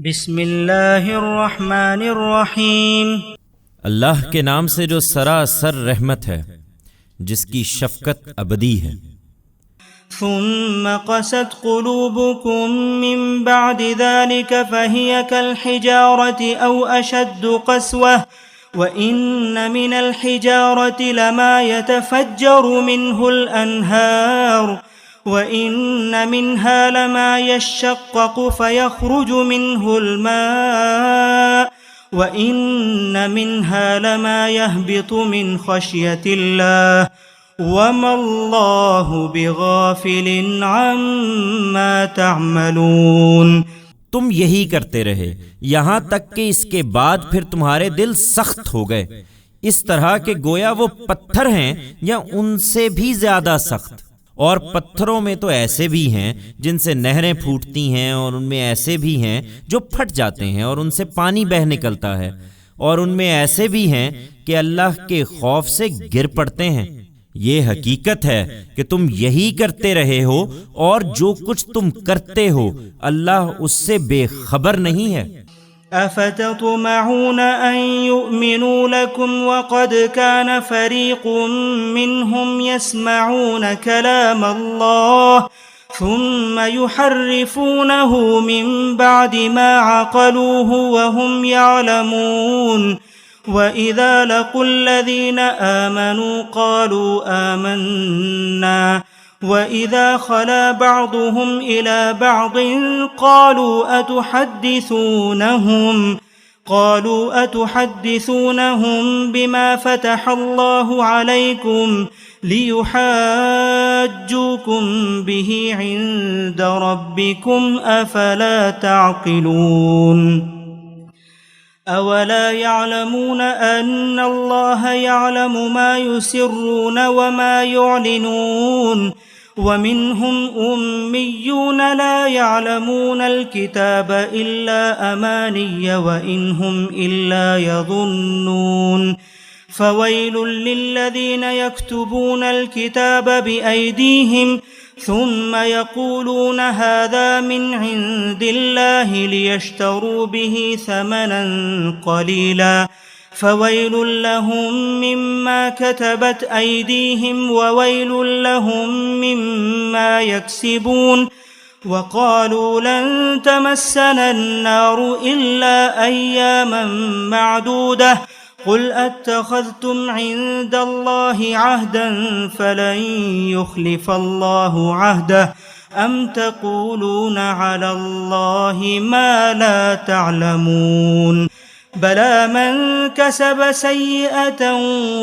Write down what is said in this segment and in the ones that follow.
بسم اللہ الرحمن الرحیم۔ اللہ کے نام سے جو سراسر رحمت ہے، جس کی شفقت ابدی ہے۔ ثم قست قلوبكم من بعد ذلك فهي كالحجارة أو أشد قسوة وإن من الحجارة لما يتفجر منه الأنهار وَإِنَّ مِنْهَا لَمَا يَشَّقَّقُ فَيَخْرُجُ مِنْهُ الْمَاءُ وَإِنَّ مِنْهَا لَمَا يَهْبِطُ مِنْ خَشْيَةِ اللَّهِ وَمَا اللَّهُ بِغَافِلٍ عَمَّا تَعْمَلُونَ۔ تم یہی کرتے رہے یہاں تک کہ اس کے بعد پھر تمہارے دل سخت ہو گئے، اس طرح کہ گویا وہ پتھر ہیں یا ان سے بھی زیادہ سخت۔ اور پتھروں میں تو ایسے بھی ہیں جن سے نہریں پھوٹتی ہیں، اور ان میں ایسے بھی ہیں جو پھٹ جاتے ہیں اور ان سے پانی بہہ نکلتا ہے، اور ان میں ایسے بھی ہیں کہ اللہ کے خوف سے گر پڑتے ہیں۔ یہ حقیقت ہے کہ تم یہی کرتے رہے ہو، اور جو کچھ تم کرتے ہو اللہ اس سے بے خبر نہیں ہے۔ أفتطمعون أن يؤمنوا لكم وقد كان فريق منهم يسمعون كلام الله ثم يحرفونه من بعد ما عقلوه وهم يعلمون وإذا لقوا الذين آمنوا قالوا آمنا وَإِذَا خَلَا بَعْضُهُمْ إِلَى بَعْضٍ قَالُوا أَتُحَدِّثُونَهُمْ بِمَا فَتَحَ اللَّهُ عَلَيْكُمْ لِيُحَاجُّوكُمْ بِهِ عِندَ رَبِّكُمْ أَفَلَا تَعْقِلُونَ أَوَلَا يَعْلَمُونَ أَنَّ اللَّهَ يَعْلَمُ مَا يُسِرُّونَ وَمَا يُعْلِنُونَ وَمِنْهُمْ أُمِّيُّونَ لَا يَعْلَمُونَ الْكِتَابَ إِلَّا أَمَانِيَّ وَإِنْ هُمْ إِلَّا يَظُنُّونَ فَوَيْلٌ لِّلَّذِينَ يَكْتُبُونَ الْكِتَابَ بِأَيْدِيهِمْ ثم يقولون هذا من عند الله ليشتروا به ثمنا قليلا فويل لهم مما كتبت أيديهم وويل لهم مما يكسبون وقالوا لن تمسنا النار إلا أياما معدودة قل اتخذتم عند الله عهدا فلن يخلف الله عهده ام تقولون على الله ما لا تعلمون بلى من كسب سيئة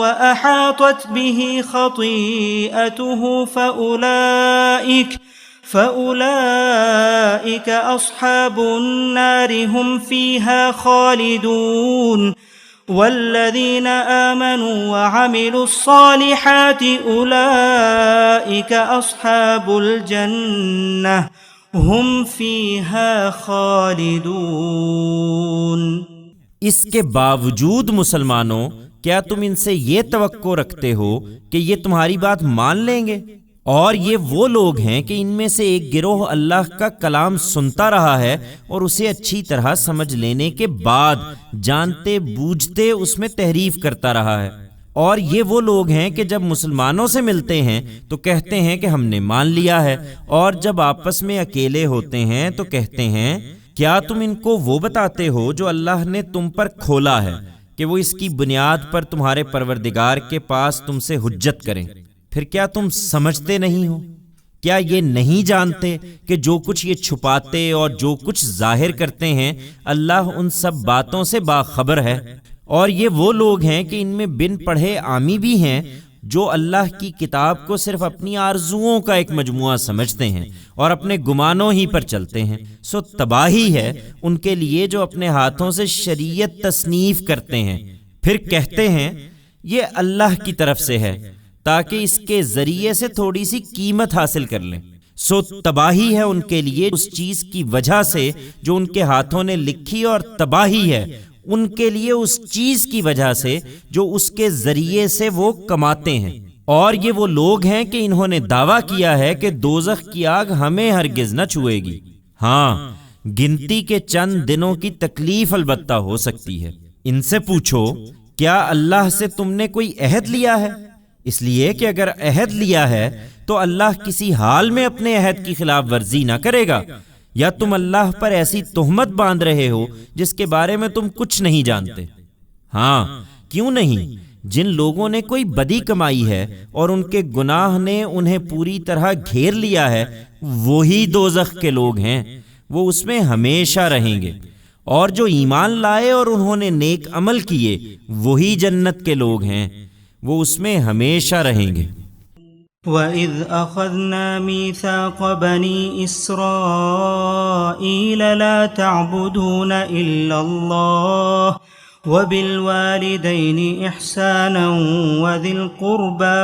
وأحاطت به خطيئته فأولئك أصحاب النار هم فيها خالدون والذين آمنوا وعملوا الصالحات أولئك أصحاب الجنة هم فيها خالدون۔ اس کے باوجود مسلمانوں، کیا تم ان سے یہ توقع رکھتے ہو کہ یہ تمہاری بات مان لیں گے؟ اور یہ وہ لوگ ہیں کہ ان میں سے ایک گروہ اللہ کا کلام سنتا رہا ہے اور اسے اچھی طرح سمجھ لینے کے بعد جانتے بوجھتے اس میں تحریف کرتا رہا ہے، اور یہ وہ لوگ ہیں کہ جب مسلمانوں سے ملتے ہیں تو کہتے ہیں کہ ہم نے مان لیا ہے، اور جب آپس میں اکیلے ہوتے ہیں تو کہتے ہیں کیا تم ان کو وہ بتاتے ہو جو اللہ نے تم پر کھولا ہے کہ وہ اس کی بنیاد پر تمہارے پروردگار کے پاس تم سے حجت کریں؟ پھر کیا تم سمجھتے نہیں ہو؟ کیا یہ نہیں جانتے کہ جو کچھ یہ چھپاتے اور جو کچھ ظاہر کرتے ہیں اللہ ان سب باتوں سے باخبر ہے؟ اور یہ وہ لوگ ہیں کہ ان میں بن پڑھے عامی بھی ہیں جو اللہ کی کتاب کو صرف اپنی آرزوؤں کا ایک مجموعہ سمجھتے ہیں اور اپنے گمانوں ہی پر چلتے ہیں، سو تباہی ہے ان کے لیے جو اپنے ہاتھوں سے شریعت تصنیف کرتے ہیں، پھر کہتے ہیں یہ اللہ کی طرف سے ہے تاکہ اس کے ذریعے سے تھوڑی سی قیمت حاصل کر لیں۔ سو تباہی ہے ان کے لیے اس چیز کی وجہ سے جو ان کے ہاتھوں نے لکھی، اور تباہی ہے ان کے لیے اس چیز کی وجہ سے جو اس کے ذریعے سے وہ کماتے ہیں۔ اور یہ وہ لوگ ہیں کہ انہوں نے دعویٰ کیا ہے کہ دوزخ کی آگ ہمیں ہرگز نہ چھوئے گی۔ ہاں، گنتی کے چند دنوں کی تکلیف البتہ ہو سکتی ہے۔ ان سے پوچھو کیا اللہ سے تم نے کوئی عہد لیا ہے؟ اس لیے کہ اگر عہد لیا ہے تو اللہ کسی حال میں اپنے عہد کی خلاف ورزی نہ کرے گا، یا تم اللہ پر ایسی تہمت باندھ رہے ہو جس کے بارے میں تم کچھ نہیں جانتے؟ ہاں کیوں نہیں، جن لوگوں نے کوئی بدی کمائی ہے اور ان کے گناہ نے انہیں پوری طرح گھیر لیا ہے، وہی دوزخ کے لوگ ہیں، وہ اس میں ہمیشہ رہیں گے، اور جو ایمان لائے اور انہوں نے نیک عمل کیے وہی جنت کے لوگ ہیں، وہ اس میں ہمیشہ رہیں گے۔ وَإِذْ أَخَذْنَا مِيثَاقَ بَنِي إِسْرَائِيلَ لَا تَعْبُدُونَ إِلَّا اللَّهَ وَبِالْوَالِدَيْنِ إِحْسَانًا وَذِي الْقُرْبَى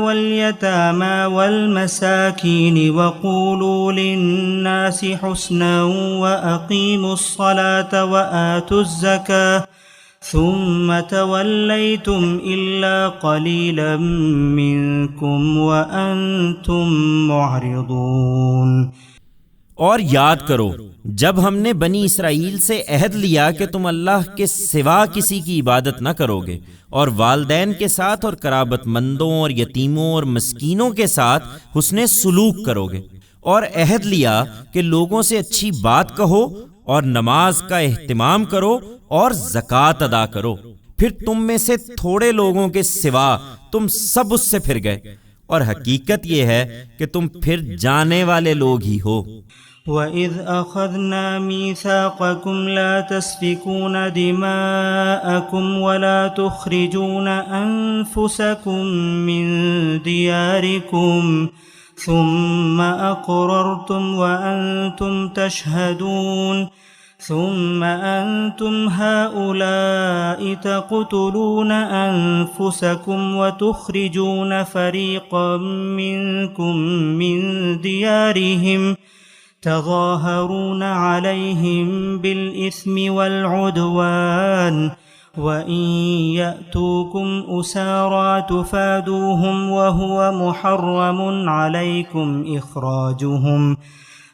وَالْيَتَامَى وَالْمَسَاكِينِ وَقُولُوا لِلنَّاسِ حُسْنًا وَأَقِيمُوا الصَّلَاةَ وَآتُوا الزَّكَاةَ ثُمَّ تَوَلَّيْتُمْ إِلَّا قَلِيلًا مِّنكُمْ وَأَنْتُمْ مُعْرِضُونَ۔ اور یاد کرو جب ہم نے بنی اسرائیل سے عہد لیا کہ تم اللہ کے سوا کسی کی عبادت نہ کرو گے، اور والدین کے ساتھ اور قرابت مندوں اور یتیموں اور مسکینوں کے ساتھ حسن سلوک کرو گے، اور عہد لیا کہ لوگوں سے اچھی بات کہو اور نماز کا اہتمام کرو اور زکوٰۃ ادا کرو، پھر تم میں سے تھوڑے لوگوں کے سوا تم سب اس سے پھر گئے، اور حقیقت یہ ہے کہ تم پھر جانے والے لوگ ہی ہو۔ وَإِذْ أَخَذْنَا مِيثَاقَكُمْ لَا تَسْفِكُونَ دِمَاءَكُمْ وَلَا تُخْرِجُونَ أَنفُسَكُمْ مِنْ دِيَارِكُمْ ثُمَّ أَقْرَرْتُمْ وَأَنْتُمْ تَشْهَدُونَ ثُمَّ أَنْتُمْ هَؤُلَاءِ تَقْتُلُونَ أَنفُسَكُمْ وَتُخْرِجُونَ فَرِيقًا مِّنْكُمْ مِنْ دِيَارِهِمْ تظاهرون عليهم بالإثم والعدوان وإن يأتوكم أسارى تفادوهم وهو محرم عليكم إخراجهم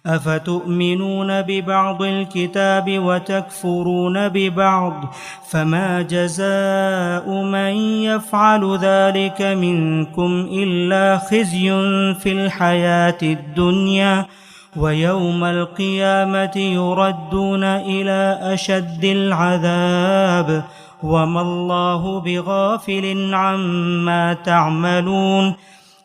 أفتؤمنون ببعض الكتاب وتكفرون ببعض فما جزاء من يفعل ذلك منكم إلا خزي في الحياة الدنيا وَيَوْمَ الْقِيَامَةِ يُرَدُّونَ إِلَى أَشَدِّ الْعَذَابِ وَمَا اللَّهُ بِغَافِلٍ عَمَّا تَعْمَلُونَ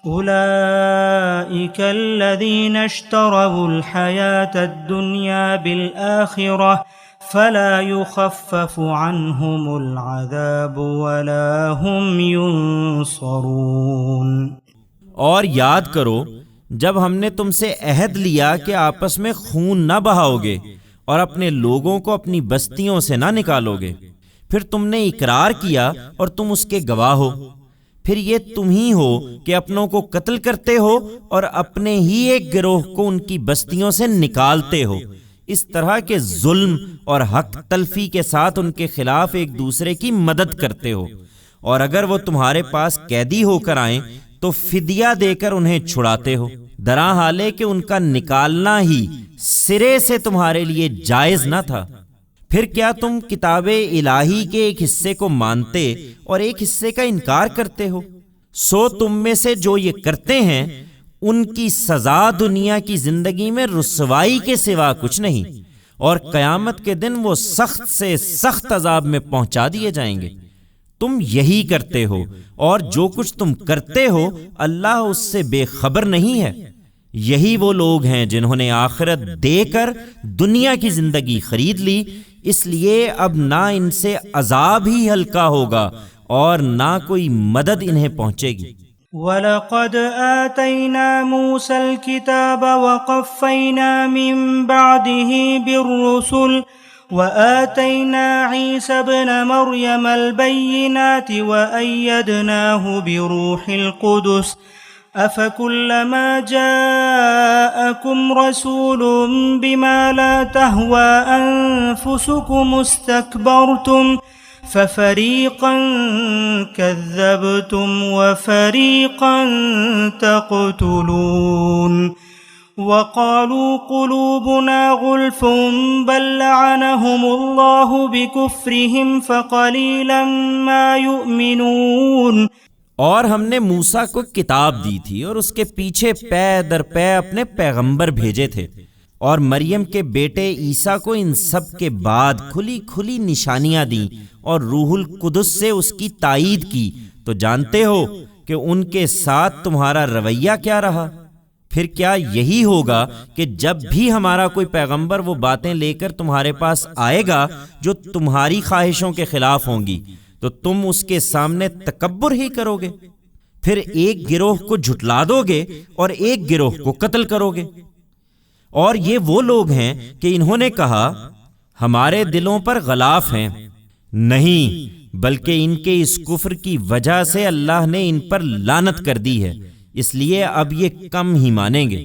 أُولَئِكَ الَّذِينَ اشْتَرَوُا الْحَيَاةَ الدُّنْيَا بِالْآخِرَةِ فَلَا يُخَفَّفُ عَنْهُمُ الْعَذَابُ وَلَا هُمْ يُنصَرُونَ۔ اور یاد کرو جب ہم نے تم سے عہد لیا کہ آپس میں خون نہ بہاؤ گے اور اپنے لوگوں کو اپنی بستیوں سے نہ نکالو گے، پھر تم نے اقرار کیا اور تم اس کے گواہ ہو، پھر یہ تم ہی ہو کہ اپنوں کو قتل کرتے ہو اور اپنے ہی ایک گروہ کو ان کی بستیوں سے نکالتے ہو، اس طرح کے ظلم اور حق تلفی کے ساتھ ان کے خلاف ایک دوسرے کی مدد کرتے ہو، اور اگر وہ تمہارے پاس قیدی ہو کر آئیں تو فدیہ دے کر انہیں چھڑاتے ہو، درا حالے کہ ان کا نکالنا ہی سرے سے تمہارے لیے جائز نہ تھا۔ پھر کیا تم کتاب الہی کے ایک حصے کو مانتے اور ایک حصے کا انکار کرتے ہو؟ سو تم میں سے جو یہ کرتے ہیں ان کی سزا دنیا کی زندگی میں رسوائی کے سوا کچھ نہیں، اور قیامت کے دن وہ سخت سے سخت عذاب میں پہنچا دیے جائیں گے۔ تم یہی کرتے ہو، اور جو کچھ تم کرتے ہو اللہ اس سے بے خبر نہیں ہے۔ یہی وہ لوگ ہیں جنہوں نے آخرت دے کر دنیا کی زندگی خرید لی، اس لیے اب نہ ان سے عذاب ہی ہلکا ہوگا اور نہ کوئی مدد انہیں پہنچے گی۔ وَلَقَدْ آتَيْنَا مُوسَى الْكِتَابَ وَقَفَّيْنَا مِن بَعْدِهِ بِالرُّسُلِ وَآتَيْنَا عِيسَى ابْنَ مَرْيَمَ الْبَيِّنَاتِ وَأَيَّدْنَاهُ بِرُوحِ الْقُدُسِ أَفَكُلَّمَا جَاءَكُمْ رَسُولٌ بِمَا لَا تَهْوَى أَنفُسُكُمُ اسْتَكْبَرْتُمْ فَفَرِيقًا كَذَّبْتُمْ وَفَرِيقًا تَقْتُلُونَ وقالوا قلوبنا غلف بل لعنهم الله بكفرهم فقليلا ما يؤمنون۔ اور ہم نے موسیٰ کو کتاب دی تھی اور اس کے پیچھے پے در پے اپنے پیغمبر بھیجے تھے، اور مریم کے بیٹے عیسیٰ کو ان سب کے بعد کھلی کھلی نشانیاں دیں اور روح القدس سے اس کی تائید کی، تو جانتے ہو کہ ان کے ساتھ تمہارا رویہ کیا رہا۔ پھر کیا یہی ہوگا کہ جب بھی ہمارا کوئی پیغمبر وہ باتیں لے کر تمہارے پاس آئے گا جو تمہاری خواہشوں کے خلاف ہوں گی تو تم اس کے سامنے تکبر ہی کرو گے؟ پھر ایک گروہ کو جھٹلا دو گے اور ایک گروہ کو قتل کرو گے۔ اور یہ وہ لوگ ہیں کہ انہوں نے کہا ہمارے دلوں پر غلاف ہیں، نہیں بلکہ ان کے اس کفر کی وجہ سے اللہ نے ان پر لعنت کر دی ہے، اس لیے اب یہ کم ہی مانیں گے۔